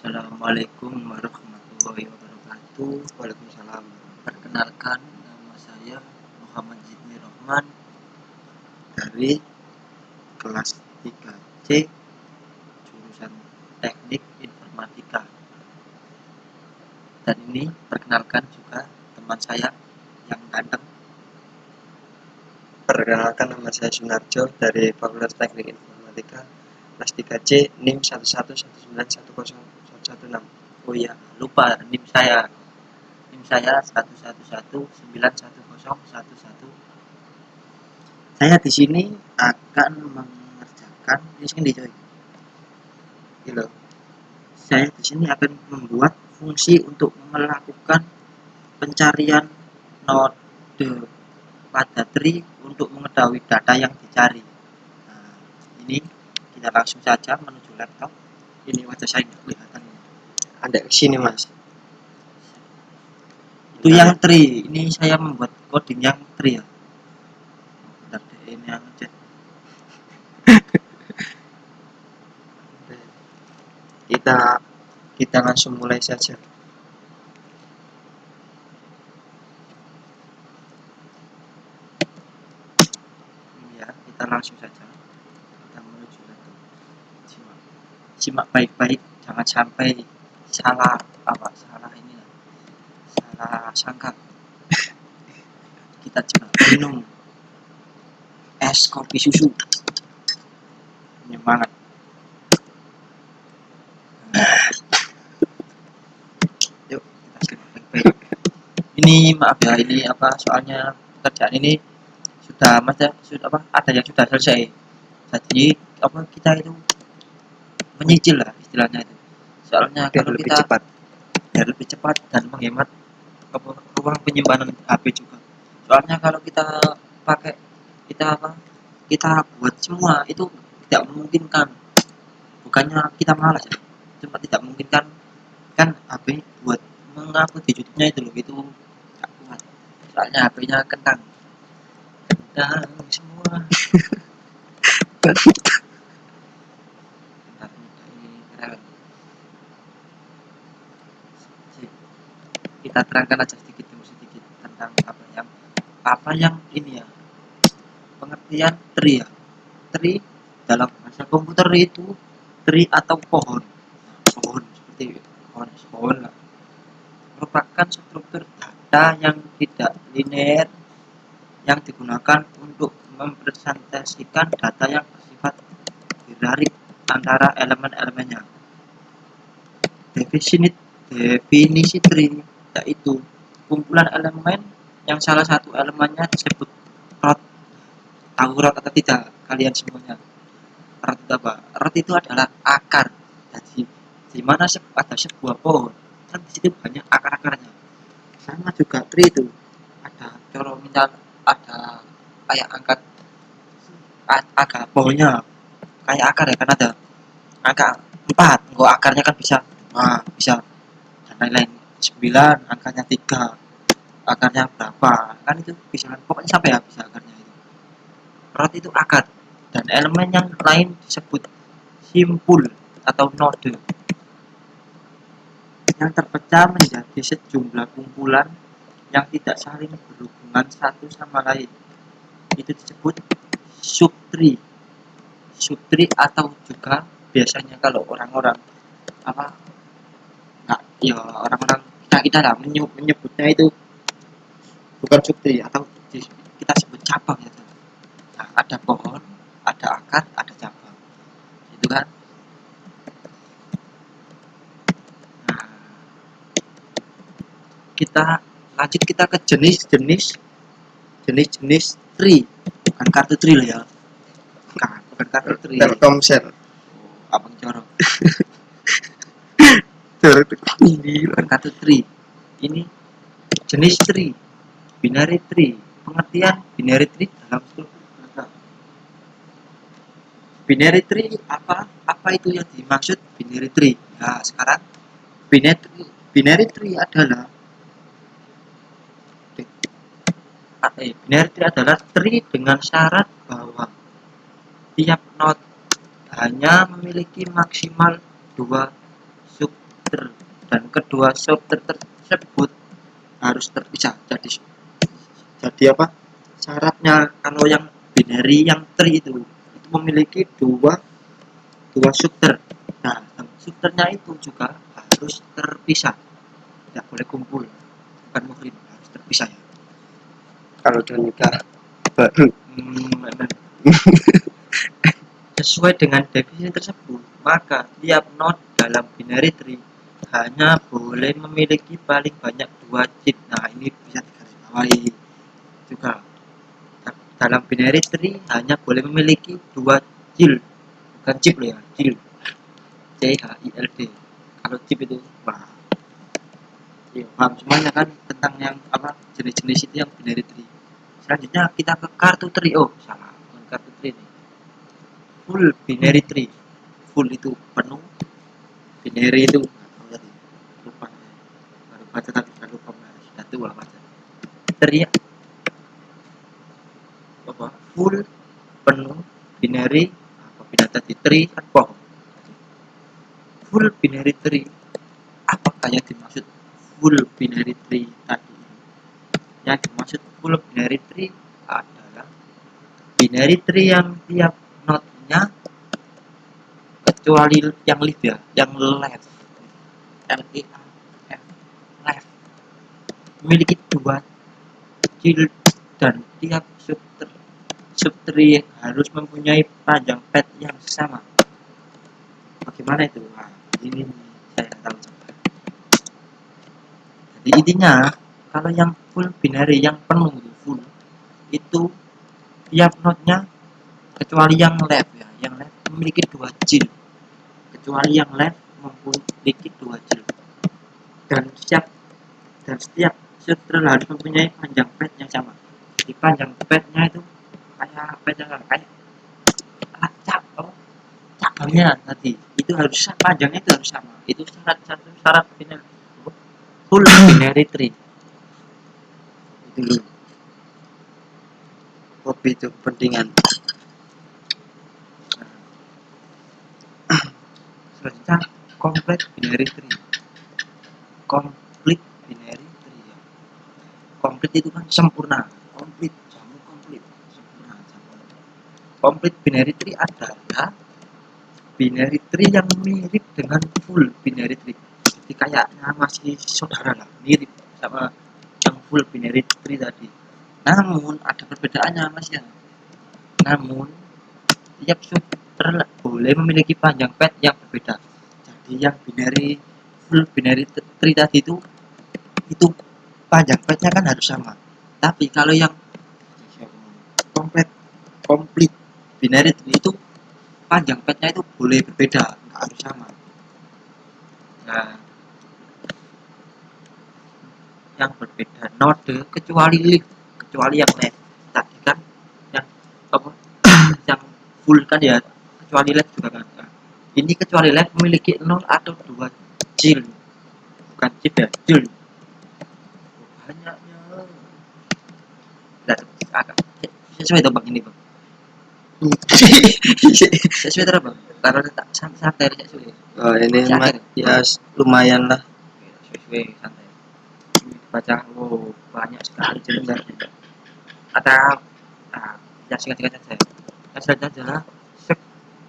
Assalamualaikum warahmatullahi wabarakatuh. Waalaikumsalam. Perkenalkan, nama saya Muhammad Zidni Rohman dari kelas 3C jurusan Teknik Informatika. Dan ini perkenalkan juga teman saya yang ganteng. Perkenalkan, nama saya Sunarjo dari Fakultas Teknik Informatika kelas 3C NIM 111910116. Oh iya, lupa NIM saya. NIM saya 111911011. Saya di sini akan mengerjakan di sini, coy. Gitu. Saya di sini akan membuat fungsi untuk melakukan pencarian node pada tree untuk mengetahui data yang dicari. Nah, ini kita langsung saja menuju laptop. Ini wajah saya nggak kelihatan. Ada di sini, Mas. Itu yang tree. Ini saya membuat coding yang tree ya. Bentar deh, ini yang chat. Kita langsung mulai saja. Ini ya, kita langsung saja. Kita menuju laptop. Simak baik-baik, jangan sampai salah ini ya. Salah sangka. Kita coba minum es kopi susu. Menyemangat. Yuk, kita simak baik-baik. Ini maaf ya, ini soalnya pekerjaan ini sudah ada yang sudah selesai. Jadi kita itu menyicil lah istilahnya itu. Soalnya Biar kalau lebih kita cepat. biar lebih cepat dan menghemat ruang penyimpanan HP juga. Soalnya kalau kita pakai kita buat semua itu tidak memungkinkan. Bukannya kita malas ya, cuma tidak memungkinkan kan HP buat mengupload di YouTube-nya itu loh, itu gak kuat. Soalnya HP-nya kentang semua. Kita terangkan aja sedikit demi sedikit tentang apa yang ini ya, pengertian tree ya. Tree dalam bahasa komputer itu tree atau pohon seperti pohon lah, merupakan struktur data yang tidak linear yang digunakan untuk mempresentasikan data yang bersifat hierarkik antara elemen-elemennya. Definisi tree yaitu kumpulan elemen yang salah satu elemennya disebut root. Tahu root atau tidak kalian semuanya? Root itu apa? Root itu adalah akar. Jadi di mana ada sebuah pohon kan di situ banyak akar-akarnya. Sama juga tree itu ada, kalau misal ada kayak agak pohonnya kayak akar ya, kan ada angka 4, kok akarnya kan bisa bisa dan lain-lain. 9 angkanya 3, akarnya berapa kan itu bisa, pokoknya sampai habis akarnya itu. Root itu akar, dan elemen yang lain disebut simpul atau node yang terpecah menjadi sejumlah kumpulan yang tidak saling berhubungan satu sama lain. Itu disebut subtree. Subtree atau juga biasanya kalau orang-orang orang-orang kita lah menyebutnya itu bukan subtree, atau kita sebut cabang ya. Nah, ada pohon, ada akar, ada cabang, itu kan. Nah, kita ke jenis-jenis tree, bukan kartu tree loh ya, bukan kartu tree. Telkomsel. Abang corong. Ini bukan kartu tree, ini jenis tree, binary tree. Pengertian binary tree dalam struktur data. Binary tree apa itu yang dimaksud binary tree? Nah, sekarang binary tree adalah tree dengan syarat bahwa tiap node hanya memiliki maksimal 2 sub shifter dan kedua shifter tersebut harus terpisah. Jadi apa? Syaratnya kalau yang binary yang tree itu memiliki dua shifter. Nah, shifternya itu juga harus terpisah, tidak boleh kumpul, bukan muhrim, harus terpisah ya. Kalau udah nikah baru Sesuai dengan definisi tersebut, maka tiap node dalam binary tree hanya boleh memiliki paling banyak 2 chip. Nah, ini bisa digarisbawahi juga. Dalam binary tree hanya boleh memiliki 2 child, bukan chip loh ya, child. CHILD. Kalau chip itu ya, paham semuanya kan tentang yang apa jenis-jenis itu yang binary tree. Selanjutnya kita ke kartu tree. Oh, salah, bukan kartu tree ini. Full binary tree. Full itu penuh, binary itu lupa, baru baca tapi sudah lupa, sudah tua baca. Tree apa? Full penuh binary, apabila tadi tree kan pohon. Full binary tree. Apakah yang dimaksud full binary tree tadi? Yang dimaksud full binary tree adalah binary tree yang tiap node-nya kecuali yang left ya, yang left, left memiliki 2 child dan tiap subtree harus mempunyai panjang pad yang sama. Bagaimana itu? Nah, ini saya tahu. Jadi intinya kalau yang full binary yang penuh full itu tiap node-nya kecuali yang left ya, yang left memiliki 2 child, kecuali yang left memiliki 2 child, dan setiap subtree harus mempunyai panjang pad yang sama. Jadi panjang padnya itu kayak cabangnya tadi itu harus panjangnya itu harus sama. Itu syarat binary full binary tree. itu hobi itu kepentingan. Selanjutnya complete binary tree. Complete binary tree ya. Complete itu kan sempurna. Complete sempurna. Complete binary tree adalah binary tree yang mirip dengan full binary tree. Jadi kayaknya masih saudara lah, mirip sama yang full binary tree tadi. Namun ada perbedaannya mas ya. Namun tiap subtree boleh memiliki panjang pad yang berbeda. Jadi yang full binary tree tadi itu panjang padnya kan harus sama. Tapi kalau yang complete binary tree itu panjang padnya itu boleh berbeda, nggak harus sama. Nah, yang berbeda node kecuali yang left tadi kan yang apa yang full kan ya, kecuali left juga kan. Nah, ini kecuali left memiliki 0 atau 2 child, bukan chip ya, child. Banyaknya agak sesuai dong bang ini bang. Sesuai terus bang, taruh tak santai sesuai. Oh, ini ya lumayan lah. Sesuai santai. Baca banyak sekali cerita. Ada ya singkat-singkat saja. Hasilnya adalah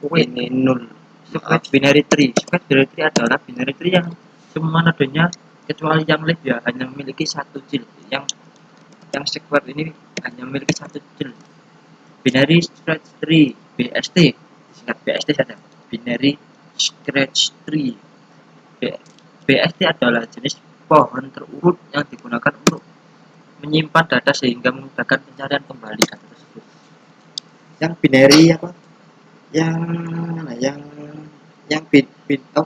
Ini nul. square binary tree. Square binary tree adalah binary tree yang semua nodenya kecuali yang left ya hanya memiliki 1 child. Yang square ini hanya memiliki 1 child. Binary scratch tree BST, singkat BST saja. Binary scratch tree. BST adalah jenis pohon terurut yang digunakan untuk menyimpan data sehingga memudahkan pencarian kembali data tersebut. Yang binary apa? Yang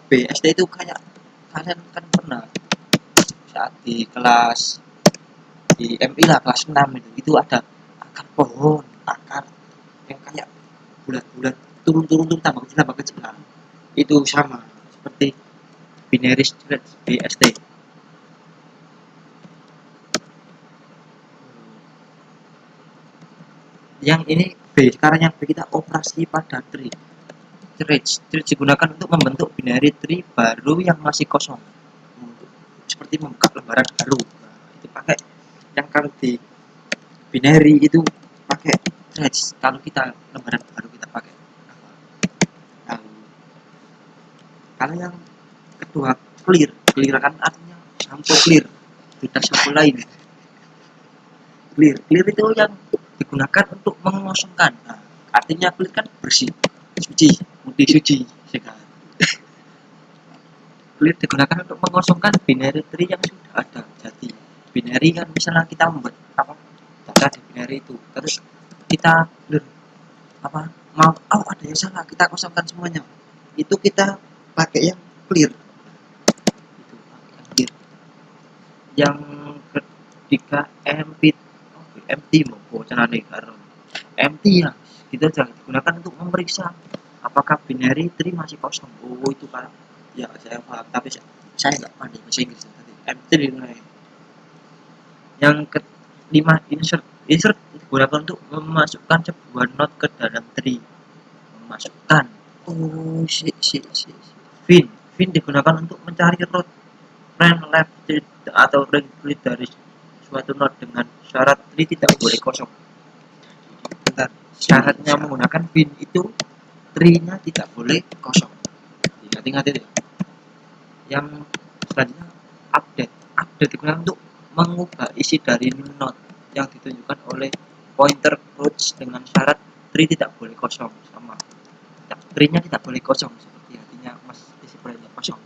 BST itu kayak kalian kan pernah saat di kelas di MI lah kelas 6 itu ada akar pohon, akar yang kayak bulat-bulat turun tambah kecil lah. Itu sama seperti binary stretch BST. Yang ini B, sekarang yang B kita operasi pada tree. Threads digunakan untuk membentuk binary tree baru yang masih kosong, seperti membuka lembaran baru. Nah, itu pakai yang kalau di binary itu pakai threads. Kalau kita lembaran baru kita pakai apa? Lalu kalau yang kedua clear kan artinya sampo clear, tidak sampo lain. Clear itu yang digunakan untuk mengosongkan. Nah, artinya clear kan bersih, suci, putih suci, segar. Clear digunakan untuk mengosongkan binary tree yang sudah ada. Jadi binary kan misalnya kita membuat apa data di binary itu, terus kita clear apa mau ada yang salah, kita kosongkan semuanya. Itu kita pakai yang clear. Itu pakai yang clear. Yang ketiga empty mau bocoran karena empty ya kita jangan digunakan untuk memeriksa apakah binary tree masih kosong. Itu kan ya saya paham, tapi saya nggak pandai bahasa Inggris tadi. Empty yang kelima insert digunakan untuk memasukkan sebuah node ke dalam tree. Memasukkan fin digunakan untuk mencari root ran left atau ring dari suatu node dengan syarat tree tidak boleh kosong. Bentar, syaratnya menggunakan fin itu tree-nya tidak boleh kosong. Ingat-ingat itu. Yang selanjutnya update digunakan untuk mengubah isi dari node yang ditunjukkan oleh pointer approach dengan syarat tree tidak boleh kosong. Sama tree-nya tidak boleh kosong seperti artinya mas isi proyeknya kosong.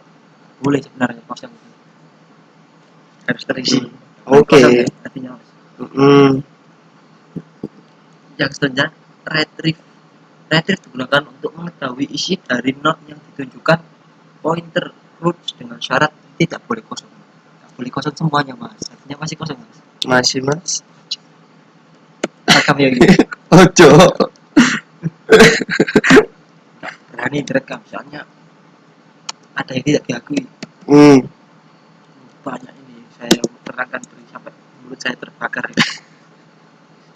Boleh sebenarnya kosong itu harus terisi. Oke. Artinya Mm. yang selanjutnya retrieve digunakan untuk mengetahui isi dari node yang ditunjukkan pointer approach dengan syarat tidak boleh kosong. Tidak boleh kosong semuanya mas. Artinya masih kosong mas. Masih mas. Rekam ya gitu. Ojo. Berani direkam soalnya ada yang tidak diakui. Banyak ini saya terangkan sampai mulut saya terbakar.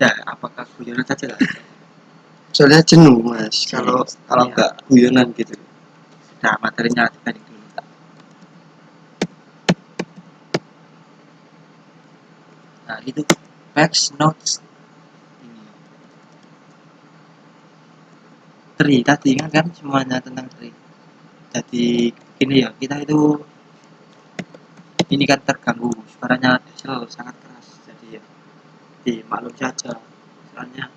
Nah, apakah guyonan saja lah? Soalnya jenuh mas. Kalau nggak guyonan gitu. Sudah materinya dibanding dulu. Nah itu facts notes ini. Tree tadi kan semuanya tentang tree. Jadi gini ya, kita itu ini kan terganggu suaranya diesel sangat keras, jadi ya dimaklum saja. Soalnya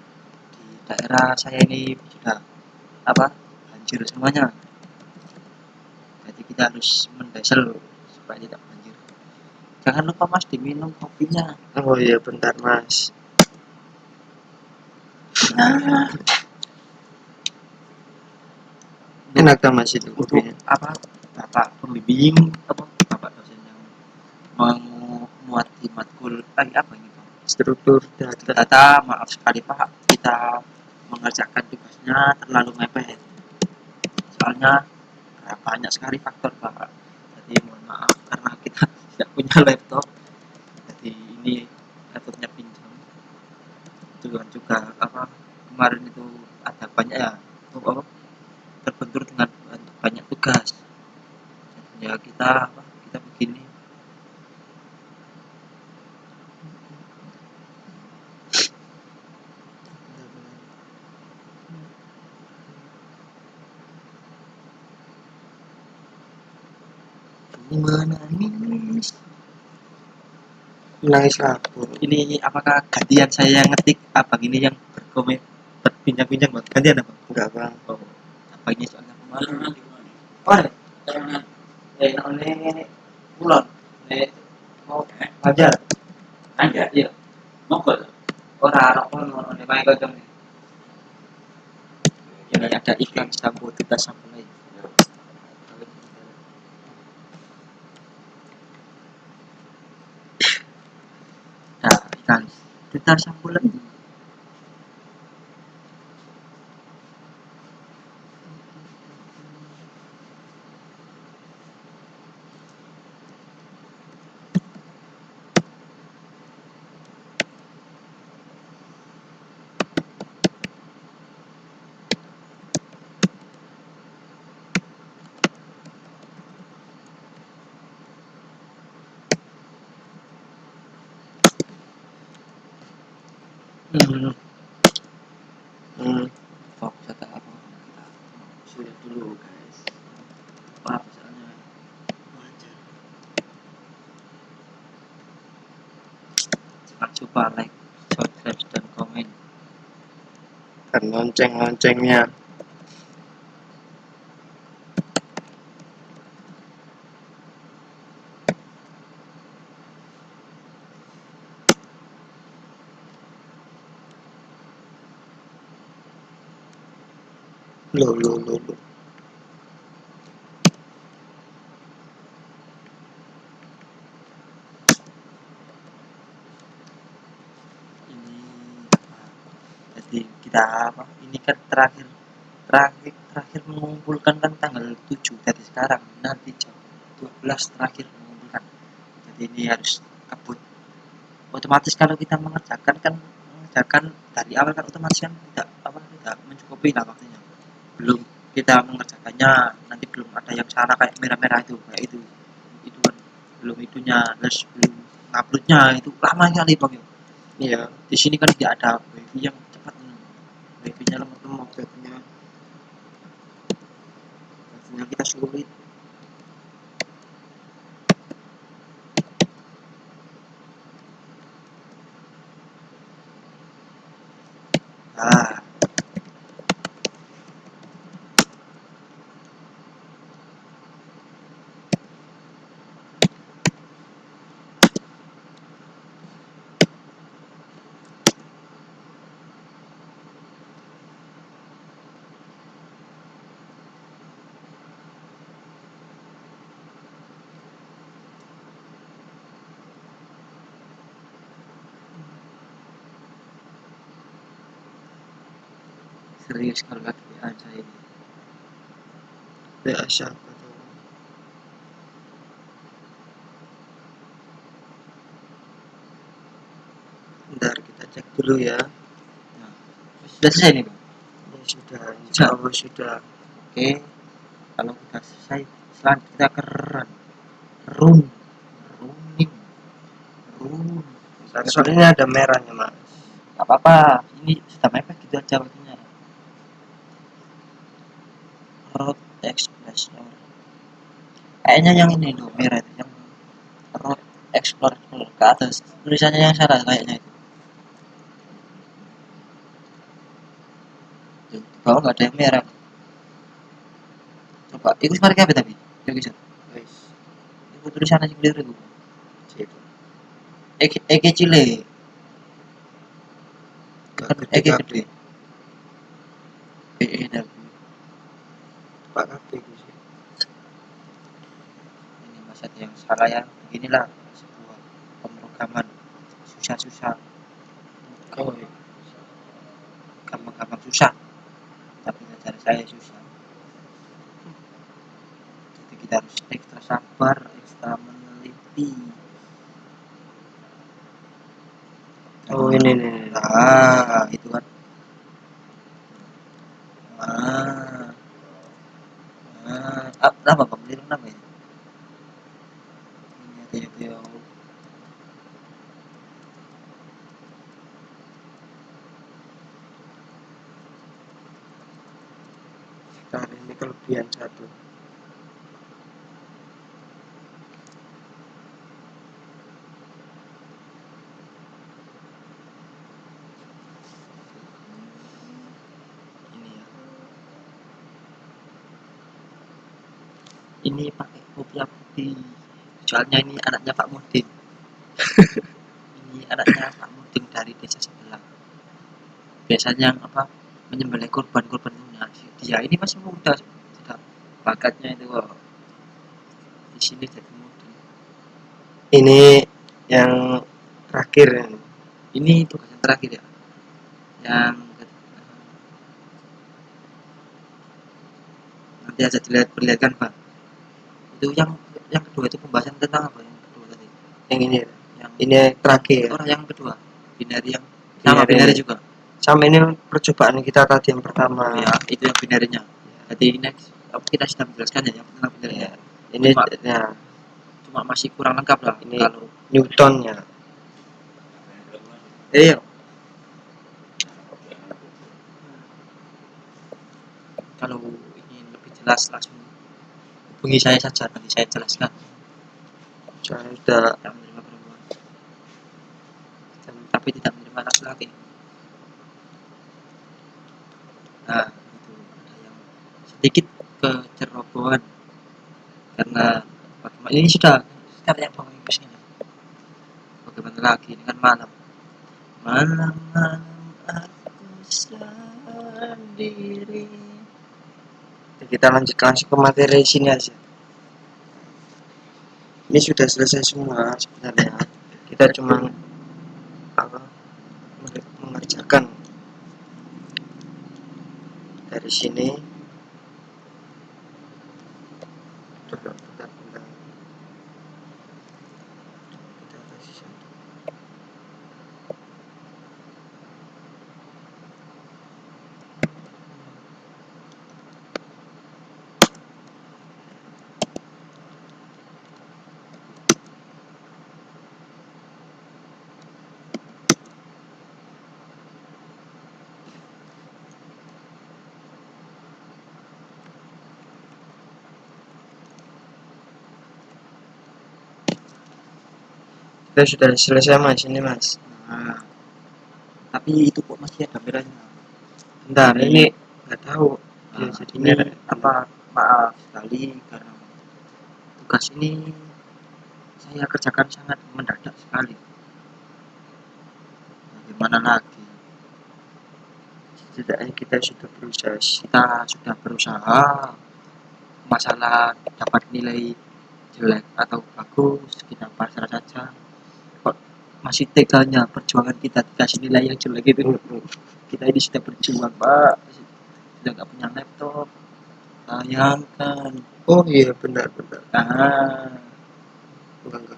di daerah saya ini sudah banjir semuanya, jadi kita harus mendesel supaya tidak banjir. Jangan lupa mas diminum kopinya. Oh iya bentar mas. Enak kan mas itu kopinya. Bapak pembimbing bapak dosen yang memuat di matkul apa ini Pak? Struktur data. Maaf sekali Pak, kita mengerjakan tugasnya terlalu mepet. Soalnya banyak sekali faktor Pak. Jadi mohon maaf karena kita tidak punya laptop. Jadi ini laptopnya pinjam. Itu juga kemarin itu ada banyak ya terbentur dengan banyak tugas. Ya kita begini. Menangis aku. Ini apakah gantian saya yang ngetik apa gini yang berkomen berbincang-bincang buat gantian apa? Enggak bang. Apa ini soalnya kemarin? Oh, ini pulang. Mau ngajar. Ngajar ya. Mau kok? Orang mau main kocok nih. Ini ada iklan sampo kita sampo lagi. Nah, iklan kita sampo lagi. Hmm. Hmm. Fokus atau apa kita sudah dulu guys, maaf misalnya wajar. Jangan lupa like, subscribe dan komen. Dan lonceng-loncengnya. Loh. Ini jadi kita apa, ini kan terakhir mengumpulkan kan tanggal 7 dari sekarang, nanti jam 12 terakhir mengumpulkan. Jadi ini harus kabut. Otomatis kalau kita mengerjakan dari awal kan otomatis kan tidak mencukupi lah waktunya. Belum kita mengerjakannya, nanti belum ada yang salah kayak merah-merah itu, kayak itu kan belum itunya, terus belum uploadnya itu lama kali bang. Iya. Di sini kan tidak ada wifi yang cepat, wifi-nya lemot-lemot, wifi-nya kita sulit. Ah, serius kalau lagi aja ini. Ya siapa tuh? Bentar kita cek dulu ya. Nah, sudah selesai nih bang. Ya sudah, insya Allah sudah. Oke, kalau sudah selesai, selanjutnya kita ke run running run. Soalnya ada merahnya mas. Gak apa-apa, ini sudah mepet gitu aja waktunya. Road Explorer, kayaknya yang ini loh merah itu, yang Road Explorer ke atas tulisannya yang salah kayaknya itu. Tuh, di bawah nggak ada yang merah. Coba ikut mereka apa tapi ya bisa Guys, itu tulisannya sih keliru itu. situ. Eke Chile Gak kan, gede Eke gede. gede BEW. Pak kabeh sih. Ini mas ada yang salah ya, beginilah sebuah pemrograman susah-susah. Oh, Gampang-gampang susah, tapi cara saya susah. Jadi kita harus ekstra sabar, ekstra meneliti. oh ini nih. Nah itu kan, ah apa bang, beli apa ya, ini ada yang Sekarang ini kelebihan satu. ini ya, ini pakai kopiah putih, soalnya ini anaknya Pak Mudin. Ini anaknya Pak Mudin dari desa sebelah, biasanya apa, menyembelih kurban-kurban lunak. Dia ini masih muda, sudah bakatnya itu kok di sini jadi Mudin. Ini yang terakhir ini. Ini tugas yang terakhir ya, yang nanti aja diperlihatkan Pak. Itu yang kedua itu pembahasan tentang apa yang kedua tadi? Yang ini. Yang Ini terakhir. orang yang kedua, binari yang sama Binari. binari juga. Sama ini percobaan kita tadi yang pertama. Oh, ya, itu yang binarinya. Jadi next kita sudah menjelaskan ya yang tentang binarinya. Ya. Ini Cuma masih kurang lengkap lah ini kalau Newtonnya. iya. jelas langsung hubungi saya saja, nanti saya jelaskan. Saya sudah Tidak menerima perempuan, tapi tidak menerima laki-laki. Nah, itu ada yang sedikit kecerobohan karena bagaimana ini sudah yang mau ini. Bagaimana lagi dengan malam aku sendiri. kita lanjut langsung ke materi sini aja. Ini sudah selesai semua sebenarnya. Kita cuma mengerjakan dari sini. Bentar. Kita kasih satu. Kita sudah selesai mas, ini mas. Nah, tapi itu kok masih ada merahnya. Bentar, ini nggak tahu. Nah, Ya, ini maaf sekali karena tugas ini saya kerjakan sangat mendadak sekali. Bagaimana lagi? Setidaknya kita sudah berusaha. Masalah dapat nilai jelek atau bagus kita pasrah saja. Kok masih teganya perjuangan kita dikasih nilai yang jelek itu. Kita ini sudah berjuang pak, sudah nggak punya laptop, bayangkan. Oh iya benar. Nah, Enggak.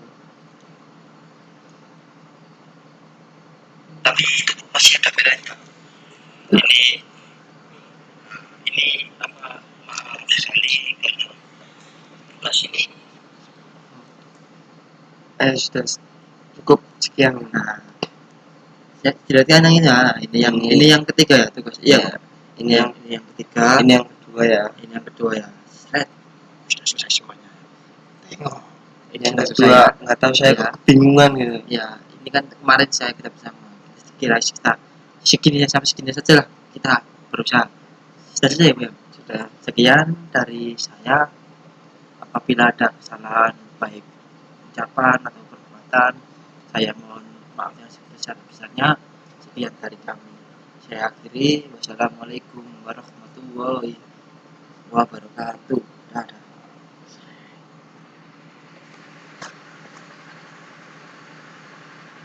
tapi itu masih ada bedanya. Ini maaf sekali karena tugas ini. Sudah cukup sekian. Nah, berarti anak ini ini yang ketiga ya tugas. Iya. Ini yang ketiga. Ini yang kedua ya. Ini yang kedua ya. Sudah selesai semuanya. Tengok. Ini yang kedua nggak tahu saya kebingungan gitu. Ya, ini kan kemarin kita bersama. Kira kita segini saja lah kita berusaha. Sudah selesai ya, sudah. Sekian dari saya. Apabila ada kesalahan baik ucapan atau perbuatan, saya mohon maaf yang sebesar-besarnya. Sekian dari kami. Saya akhiri. Wassalamualaikum warahmatullahi wabarakatuh. Dadah.